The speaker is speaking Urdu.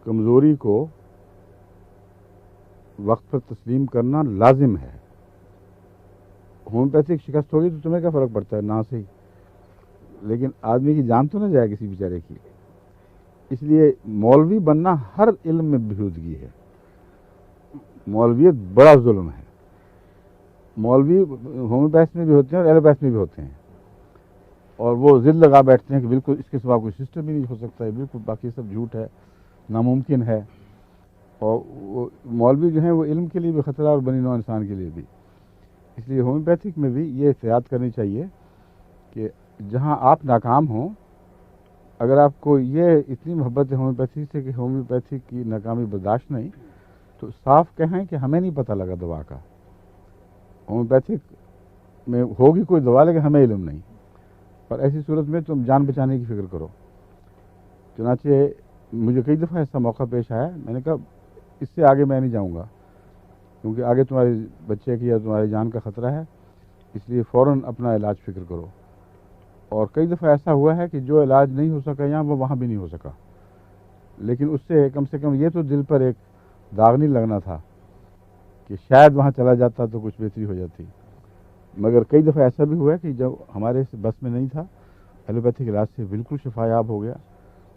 کمزوری کو وقت پر تسلیم کرنا لازم ہے. ہومیوپیتھک شکست ہوگی تو تمہیں کیا فرق پڑتا ہے؟ نہ صحیح، لیکن آدمی کی جان تو نہ جائے کسی بیچارے کی. اس لیے مولوی بننا ہر علم میں بہودگی ہے. مولویت بڑا ظلم ہے. مولوی ہومیوپیتھ میں بھی ہوتے ہیں اور ایلوپیتھ میں بھی ہوتے ہیں، اور وہ ضد لگا بیٹھتے ہیں کہ بالکل اس کے سوا کوئی سسٹم ہی نہیں ہو سکتا ہے، بالکل باقی سب جھوٹ ہے، ناممکن ہے. اور وہ مولوی جو ہیں وہ علم کے لیے بھی خطرہ اور بنی نوع انسان کے لیے بھی. اس لیے ہومیوپیتھک میں بھی یہ احتیاط کرنی چاہیے کہ جہاں آپ ناکام ہوں، اگر آپ کو یہ اتنی محبت ہے ہومیوپیتھی سے کہ ہومیوپیتھی کی ناکامی برداشت نہیں، تو صاف کہیں کہ ہمیں نہیں پتہ لگا دوا کا. ہومیوپیتھک میں ہوگی کوئی دوا لیکن ہمیں علم نہیں، اور ایسی صورت میں تم جان بچانے کی فکر کرو. چنانچہ مجھے کئی دفعہ ایسا موقع پیش آیا، میں نے کہا اس سے آگے میں نہیں جاؤں گا، کیونکہ آگے تمہارے بچے کی یا تمہاری جان کا خطرہ ہے، اس لیے فوراً اپنا علاج فکر کرو. اور کئی دفعہ ایسا ہوا ہے کہ جو علاج نہیں ہو سکا یہاں وہ وہاں بھی نہیں ہو سکا، لیکن اس سے کم یہ تو دل پر ایک داغ نہیں لگنا تھا کہ شاید وہاں چلا جاتا تو کچھ بہتری ہو جاتی. مگر کئی دفعہ ایسا بھی ہوا ہے کہ جب ہمارے بس میں نہیں تھا، ایلوپیتھک علاج سے بالکل شفا یاب ہو گیا.